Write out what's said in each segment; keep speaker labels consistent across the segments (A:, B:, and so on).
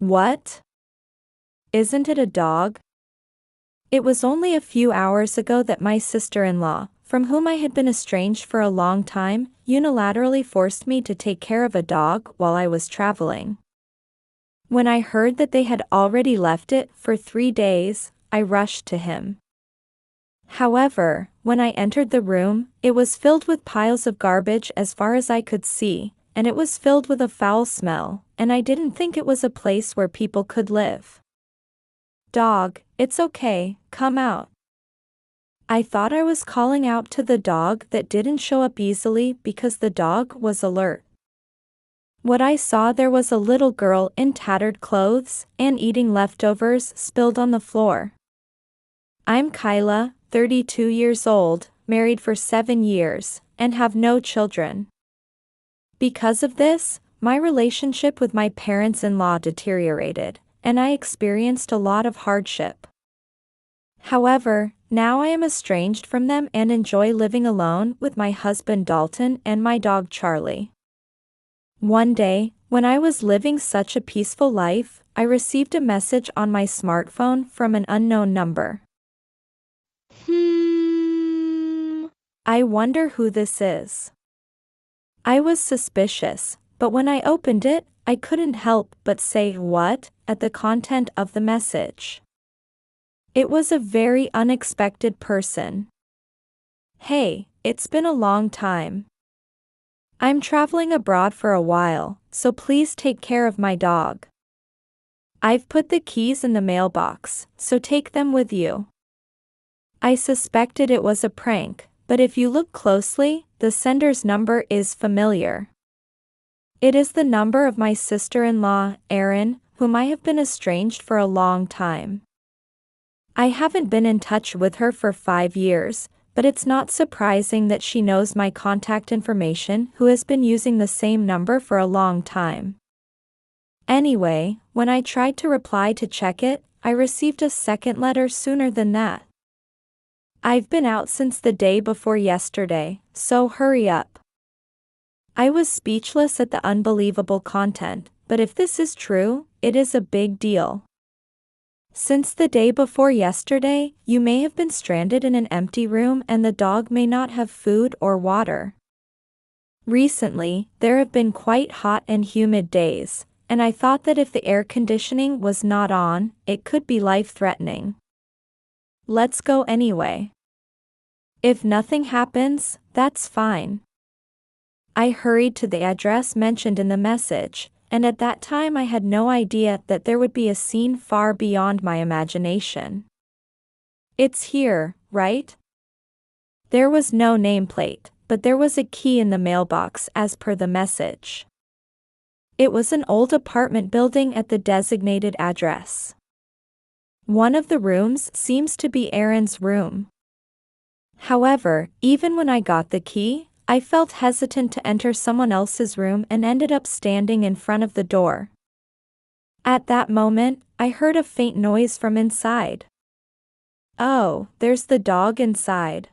A: What? Isn't it a dog? It was only a few hours ago that my sister-in-law, from whom I had been estranged for a long time, unilaterally forced me to take care of a dog while I was traveling. When I heard that they had already left it for 3 days, I rushed to him. However, when I entered the room, it was filled with piles of garbage as far as I could see, and it was filled with a foul smell, and I didn't think it was a place where people could live. Dog, it's okay, come out. I thought I was calling out to the dog that didn't show up easily because the dog was alert. What I saw there was a little girl in tattered clothes and eating leftovers spilled on the floor. I'm Kyla, 32 years old, married for 7 years, and have no children. Because of this, my relationship with my parents-in-law deteriorated, and I experienced a lot of hardship. However, now I am estranged from them and enjoy living alone with my husband Dalton and my dog Charlie. One day, when I was living such a peaceful life, I received a message on my smartphone from an unknown number. I wonder who this is. I was suspicious, but when I opened it, I couldn't help but say "what" at the content of the message. It was a very unexpected person. Hey, it's been a long time. I'm traveling abroad for a while, so please take care of my dog. I've put the keys in the mailbox, so take them with you. I suspected it was a prank, but if you look closely, the sender's number is familiar. It is the number of my sister-in-law, Erin, whom I have been estranged for a long time. I haven't been in touch with her for 5 years, but it's not surprising that she knows my contact information, who has been using the same number for a long time. Anyway, when I tried to reply to check it, I received a second letter sooner than that. I've been out since the day before yesterday, so hurry up. I was speechless at the unbelievable content, but if this is true, it is a big deal. Since the day before yesterday, you may have been stranded in an empty room and the dog may not have food or water. Recently, there have been quite hot and humid days, and I thought that if the air conditioning was not on, it could be life-threatening. Let's go anyway. If nothing happens, that's fine. I hurried to the address mentioned in the message, and at that time I had no idea that there would be a scene far beyond my imagination. It's here, right? There was no nameplate, but there was a key in the mailbox as per the message. It was an old apartment building at the designated address. One of the rooms seems to be Erin's room. However, even when I got the key, I felt hesitant to enter someone else's room and ended up standing in front of the door. At that moment, I heard a faint noise from inside. Oh, there's the dog inside.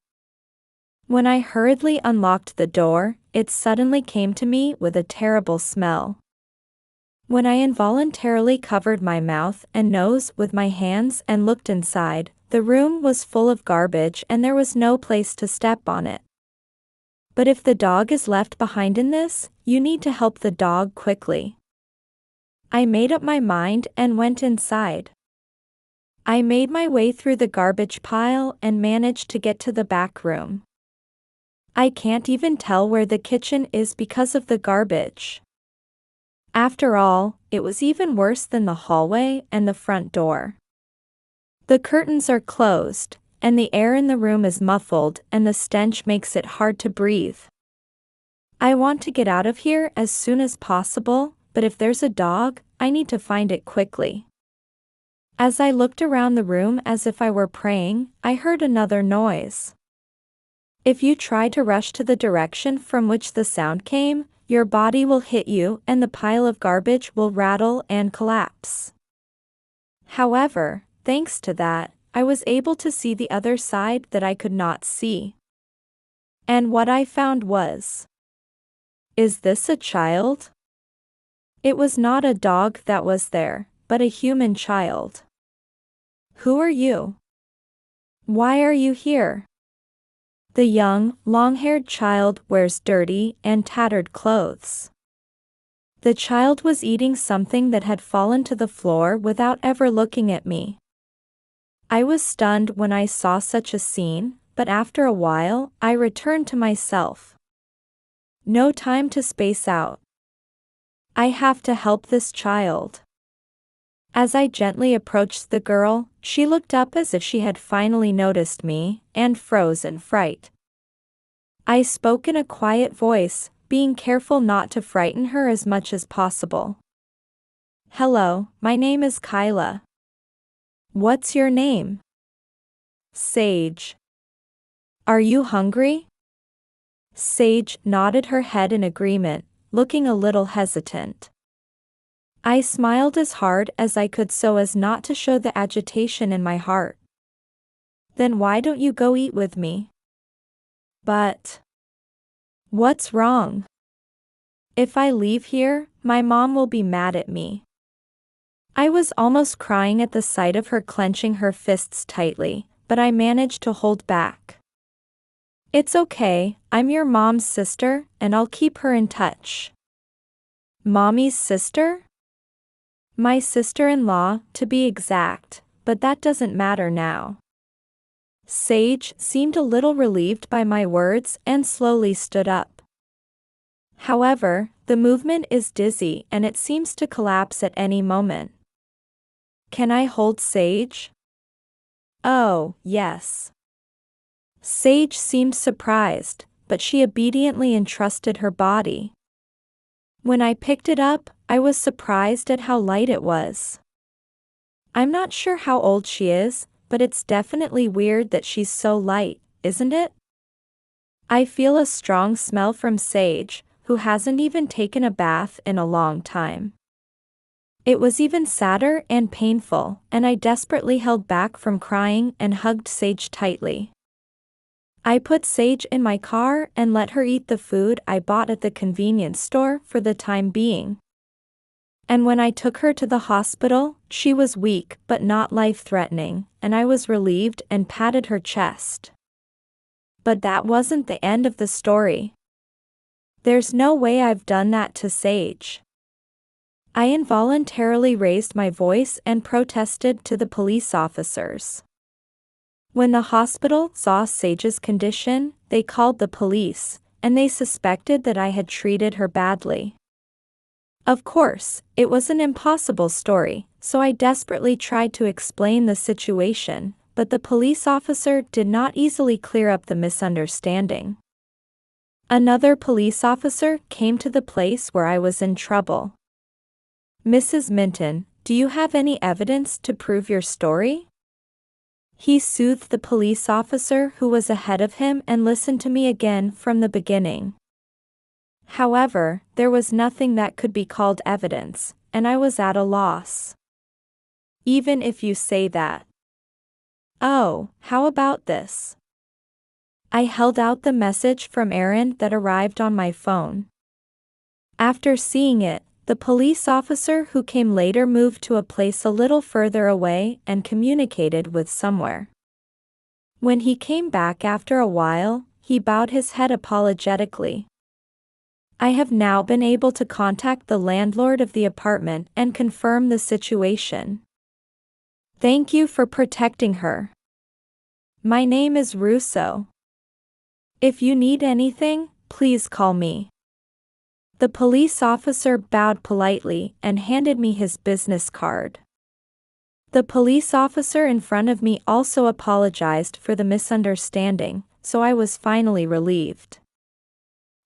A: When I hurriedly unlocked the door, it suddenly came to me with a terrible smell. When I involuntarily covered my mouth and nose with my hands and looked inside, the room was full of garbage and there was no place to step on it. But if the dog is left behind in this, you need to help the dog quickly. I made up my mind and went inside. I made my way through the garbage pile and managed to get to the back room. I can't even tell where the kitchen is because of the garbage. After all, it was even worse than the hallway and the front door. The curtains are closed, and the air in the room is muffled and the stench makes it hard to breathe. I want to get out of here as soon as possible, but if there's a dog, I need to find it quickly. As I looked around the room as if I were praying, I heard another noise. If you try to rush to the direction from which the sound came, your body will hit you and the pile of garbage will rattle and collapse. However, thanks to that, I was able to see the other side that I could not see. And what I found was, is this a child? It was not a dog that was there, but a human child. Who are you? Why are you here? The young, long-haired child wears dirty and tattered clothes. The child was eating something that had fallen to the floor without ever looking at me. I was stunned when I saw such a scene, but after a while, I returned to myself. No time to space out. I have to help this child. As I gently approached the girl, she looked up as if she had finally noticed me, and froze in fright. I spoke in a quiet voice, being careful not to frighten her as much as possible. Hello, my name is Kyla. What's your name? Sage. Are you hungry? Sage nodded her head in agreement, looking a little hesitant. I smiled as hard as I could so as not to show the agitation in my heart. Then why don't you go eat with me? But what's wrong? If I leave here, my mom will be mad at me. I was almost crying at the sight of her clenching her fists tightly, but I managed to hold back. It's okay, I'm your mom's sister, and I'll keep her in touch. Mommy's sister? My sister-in-law, to be exact, but that doesn't matter now. Sage seemed a little relieved by my words and slowly stood up. However, the movement is dizzy and it seems to collapse at any moment. Can I hold Sage? Oh, yes. Sage seemed surprised, but she obediently entrusted her body. When I picked it up, I was surprised at how light it was. I'm not sure how old she is, but it's definitely weird that she's so light, isn't it? I feel a strong smell from Sage, who hasn't even taken a bath in a long time. It was even sadder and painful, and I desperately held back from crying and hugged Sage tightly. I put Sage in my car and let her eat the food I bought at the convenience store for the time being. And when I took her to the hospital, she was weak but not life-threatening, and I was relieved and patted her chest. But that wasn't the end of the story. There's no way I've done that to Sage. I involuntarily raised my voice and protested to the police officers. When the hospital saw Sage's condition, they called the police, and they suspected that I had treated her badly. Of course, it was an impossible story, so I desperately tried to explain the situation, but the police officer did not easily clear up the misunderstanding. Another police officer came to the place where I was in trouble. Mrs. Minton, do you have any evidence to prove your story? He soothed the police officer who was ahead of him and listened to me again from the beginning. However, there was nothing that could be called evidence, and I was at a loss. Even if you say that. Oh, how about this? I held out the message from Aaron that arrived on my phone. After seeing it, the police officer who came later moved to a place a little further away and communicated with somewhere. When he came back after a while, he bowed his head apologetically. I have now been able to contact the landlord of the apartment and confirm the situation. Thank you for protecting her. My name is Russo. If you need anything, please call me. The police officer bowed politely and handed me his business card. The police officer in front of me also apologized for the misunderstanding, so I was finally relieved.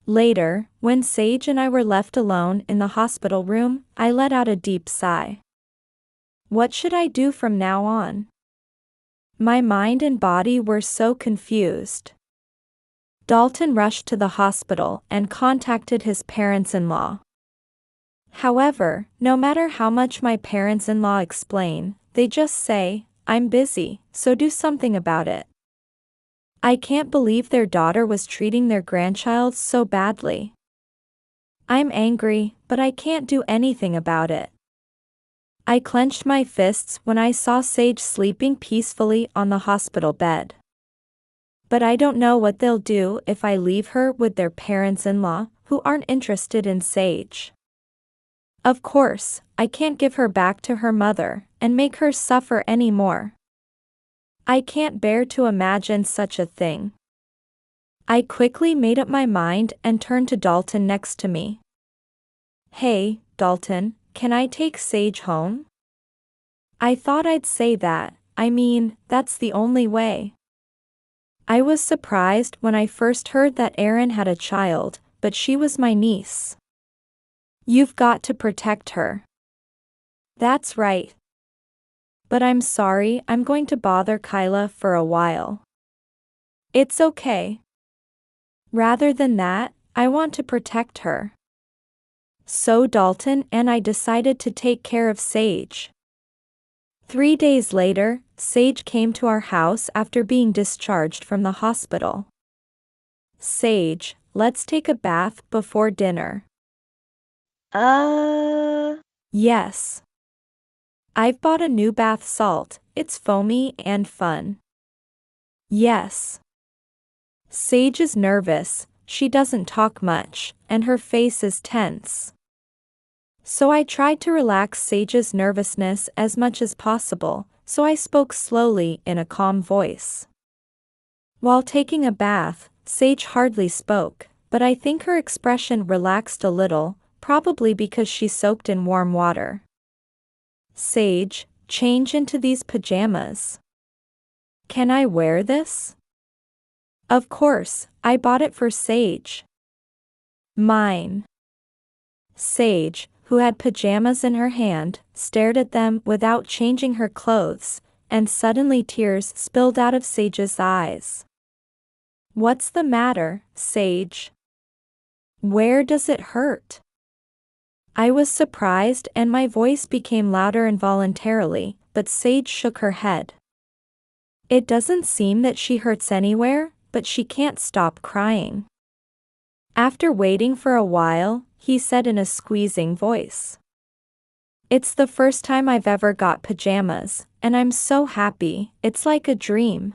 A: Later, when Sage and I were left alone in the hospital room, I let out a deep sigh. What should I do from now on? My mind and body were so confused. Dalton rushed to the hospital and contacted his parents-in-law. However, no matter how much my parents-in-law explain, they just say, "I'm busy, so do something about it." I can't believe their daughter was treating their grandchild so badly. I'm angry, but I can't do anything about it. I clenched my fists when I saw Sage sleeping peacefully on the hospital bed. But I don't know what they'll do if I leave her with their parents-in-law, who aren't interested in Sage. Of course, I can't give her back to her mother and make her suffer anymore. I can't bear to imagine such a thing. I quickly made up my mind and turned to Dalton next to me. Hey, Dalton, can I take Sage home? I thought I'd say that, I mean, that's the only way. I was surprised when I first heard that Erin had a child, but she was my niece. You've got to protect her. That's right. But I'm sorry, I'm going to bother Kyla for a while. It's okay. Rather than that, I want to protect her. So Dalton and I decided to take care of Sage. 3 days later, Sage came to our house after being discharged from the hospital. Sage, let's take a bath before dinner. Yes. I've bought a new bath salt, it's foamy and fun. Yes. Sage is nervous, she doesn't talk much, and her face is tense. So I tried to relax Sage's nervousness as much as possible, so I spoke slowly in a calm voice. While taking a bath, Sage hardly spoke, but I think her expression relaxed a little, probably because she soaked in warm water. Sage, change into these pajamas. Can I wear this? Of course, I bought it for Sage. Mine. Sage, who had pajamas in her hand, stared at them without changing her clothes, and suddenly tears spilled out of Sage's eyes. What's the matter, Sage? Where does it hurt? I was surprised and my voice became louder involuntarily, but Sage shook her head. It doesn't seem that she hurts anywhere, but she can't stop crying. After waiting for a while, he said in a squeezing voice. It's the first time I've ever got pajamas, and I'm so happy, it's like a dream.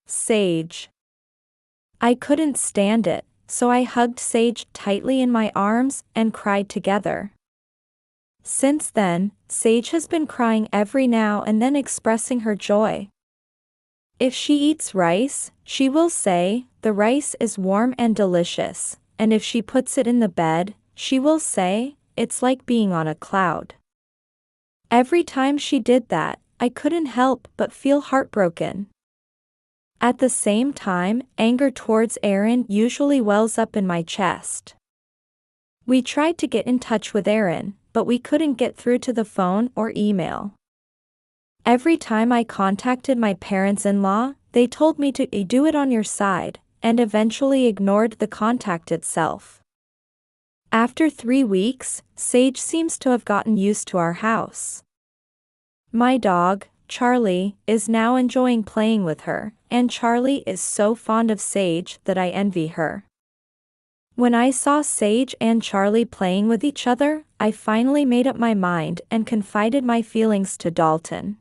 A: Sage. I couldn't stand it, so I hugged Sage tightly in my arms and cried together. Since then, Sage has been crying every now and then expressing her joy. If she eats rice, she will say, the rice is warm and delicious, and if she puts it in the bed, she will say, it's like being on a cloud. Every time she did that, I couldn't help but feel heartbroken. At the same time, anger towards Erin usually wells up in my chest. We tried to get in touch with Erin, but we couldn't get through to the phone or email. Every time I contacted my parents-in-law, they told me to do it on your side, and eventually ignored the contact itself. After 3 weeks, Sage seems to have gotten used to our house. My dog, Charlie, is now enjoying playing with her, and Charlie is so fond of Sage that I envy her. When I saw Sage and Charlie playing with each other, I finally made up my mind and confided my feelings to Dalton.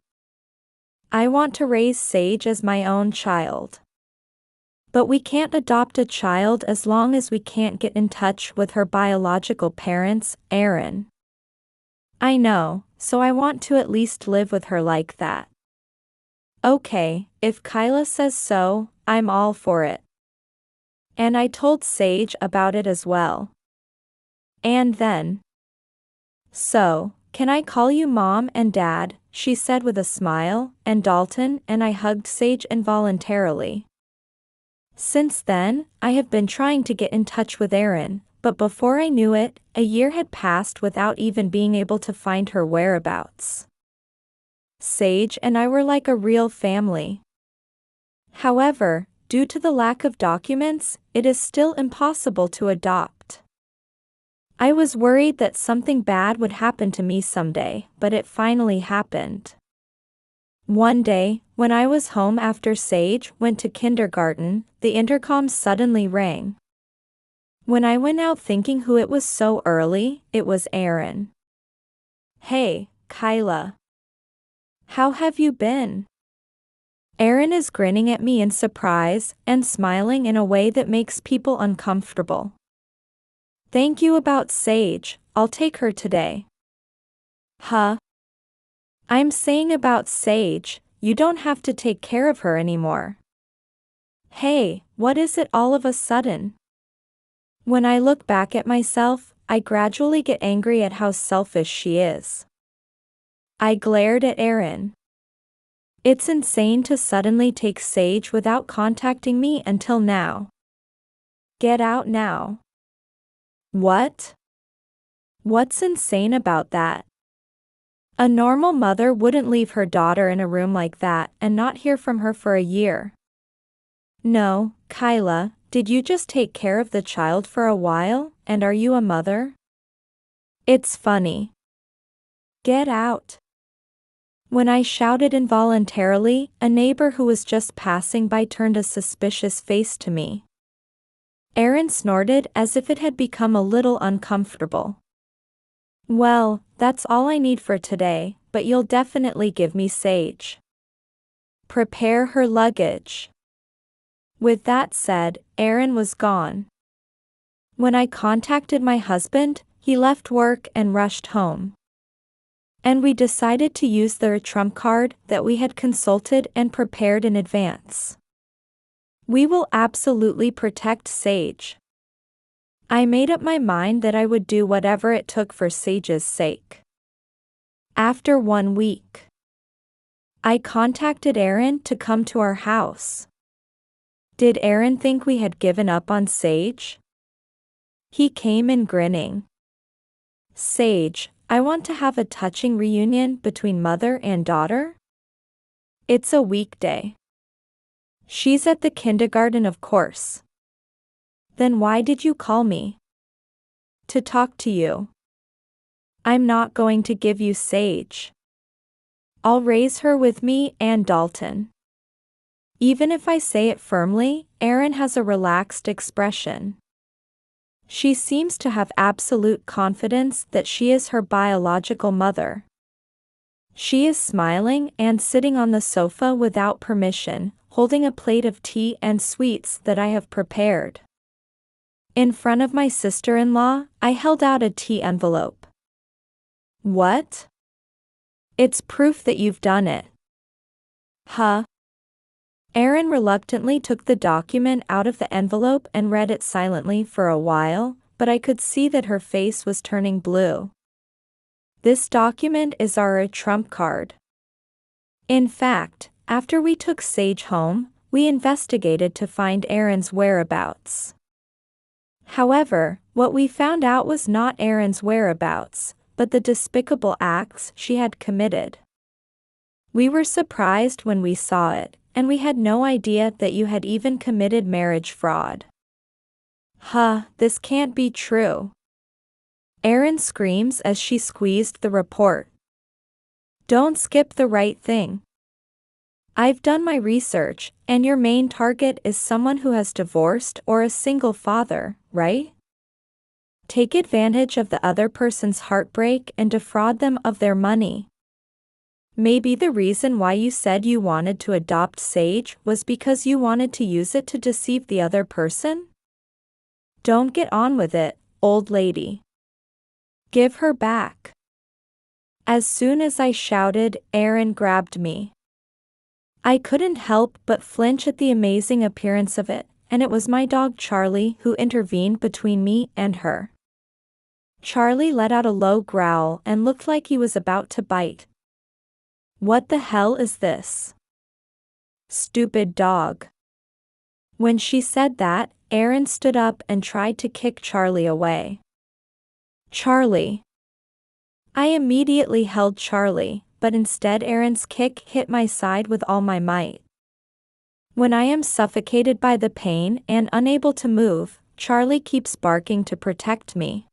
A: I want to raise Sage as my own child. But we can't adopt a child as long as we can't get in touch with her biological parents, Erin. I know, so I want to at least live with her like that. Okay, if Kyla says so, I'm all for it. And I told Sage about it as well. And then. So, can I call you Mom and Dad? She said with a smile, and Dalton and I hugged Sage involuntarily. Since then, I have been trying to get in touch with Erin, but before I knew it, a year had passed without even being able to find her whereabouts. Sage and I were like a real family. However, due to the lack of documents, it is still impossible to adopt. I was worried that something bad would happen to me someday, but it finally happened. One day, when I was home after Sage went to kindergarten, the intercom suddenly rang. When I went out thinking who it was so early, it was Erin. Hey, Kyla. How have you been? Aaron is grinning at me in surprise and smiling in a way that makes people uncomfortable. Thank you about Sage, I'll take her today. Huh? I'm saying about Sage, you don't have to take care of her anymore. Hey, what is it all of a sudden? When I look back at myself, I gradually get angry at how selfish she is. I glared at Aaron. It's insane to suddenly take Sage without contacting me until now. Get out now. What? What's insane about that? A normal mother wouldn't leave her daughter in a room like that and not hear from her for a year. No, Kyla, did you just take care of the child for a while, and are you a mother? It's funny. Get out. When I shouted involuntarily, a neighbor who was just passing by turned a suspicious face to me. Aaron snorted as if it had become a little uncomfortable. Well, that's all I need for today, but you'll definitely give me Sage. Prepare her luggage. With that said, Aaron was gone. When I contacted my husband, he left work and rushed home. And we decided to use the trump card that we had consulted and prepared in advance. We will absolutely protect Sage. I made up my mind that I would do whatever it took for Sage's sake. After 1 week, I contacted Aaron to come to our house. Did Aaron think we had given up on Sage? He came in grinning. Sage, I want to have a touching reunion between mother and daughter. It's a weekday. She's at the kindergarten, of course. Then why did you call me? To talk to you. I'm not going to give you Sage. I'll raise her with me and Dalton. Even if I say it firmly, Aaron has a relaxed expression. She seems to have absolute confidence that she is her biological mother. She is smiling and sitting on the sofa without permission, holding a plate of tea and sweets that I have prepared. In front of my sister-in-law, I held out a tea envelope. What? It's proof that you've done it. Huh? Aaron reluctantly took the document out of the envelope and read it silently for a while, but I could see that her face was turning blue. This document is our trump card. In fact, after we took Sage home, we investigated to find Aaron's whereabouts. However, what we found out was not Aaron's whereabouts, but the despicable acts she had committed. We were surprised when we saw it, and we had no idea that you had even committed marriage fraud. Huh, this can't be true. Aaron screams as she squeezed the report. Don't skip the right thing. I've done my research, and your main target is someone who has divorced or a single father, right? Take advantage of the other person's heartbreak and defraud them of their money. Maybe the reason why you said you wanted to adopt Sage was because you wanted to use it to deceive the other person? Don't get on with it, old lady. Give her back. As soon as I shouted, Aaron grabbed me. I couldn't help but flinch at the amazing appearance of it, and it was my dog Charlie who intervened between me and her. Charlie let out a low growl and looked like he was about to bite. What the hell is this? Stupid dog. When she said that, Aaron stood up and tried to kick Charlie away. Charlie. I immediately held Charlie, but instead Aaron's kick hit my side with all my might. When I am suffocated by the pain and unable to move, Charlie keeps barking to protect me.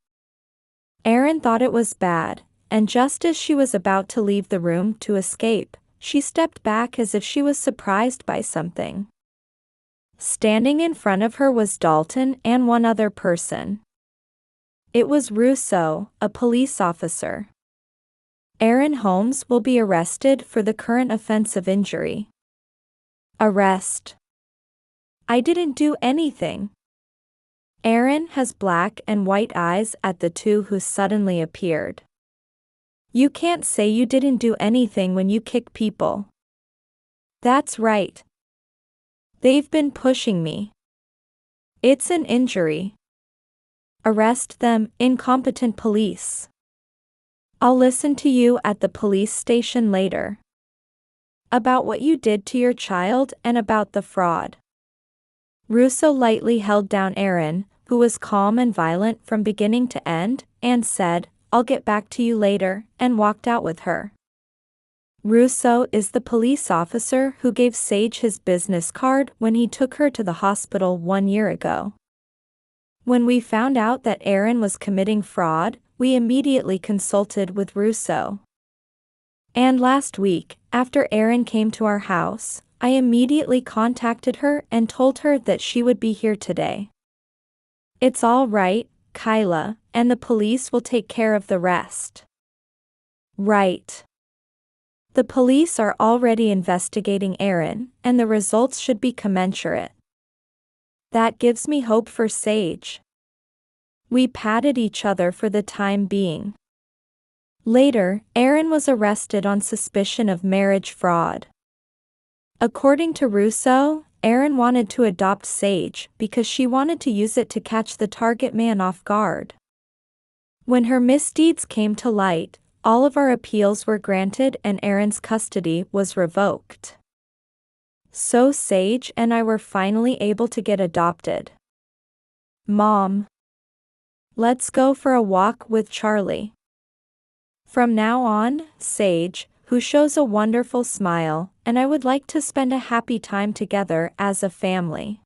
A: Aaron thought it was bad, and just as she was about to leave the room to escape, she stepped back as if she was surprised by something. Standing in front of her was Dalton and one other person. It was Russo, a police officer. Aaron Holmes will be arrested for the current offense of injury. Arrest. I didn't do anything. Aaron has black and white eyes at the two who suddenly appeared. You can't say you didn't do anything when you kick people. That's right. They've been pushing me. It's an injury. Arrest them, incompetent police. I'll listen to you at the police station later. About what you did to your child and about the fraud. Russo lightly held down Aaron, who was calm and violent from beginning to end, and said, "I'll get back to you later," and walked out with her. Russo is the police officer who gave Sage his business card when he took her to the hospital 1 year ago. When we found out that Aaron was committing fraud, we immediately consulted with Russo. And last week, after Aaron came to our house, I immediately contacted her and told her that she would be here today. It's all right, Kyla, and the police will take care of the rest. Right. The police are already investigating Aaron, and the results should be commensurate. That gives me hope for Sage. We patted each other for the time being. Later, Aaron was arrested on suspicion of marriage fraud. According to Russo, Aaron wanted to adopt Sage because she wanted to use it to catch the target man off guard. When her misdeeds came to light, all of our appeals were granted and Aaron's custody was revoked. So Sage and I were finally able to get adopted. Mom. Let's go for a walk with Charlie. From now on, Sage, who shows a wonderful smile, and I would like to spend a happy time together as a family.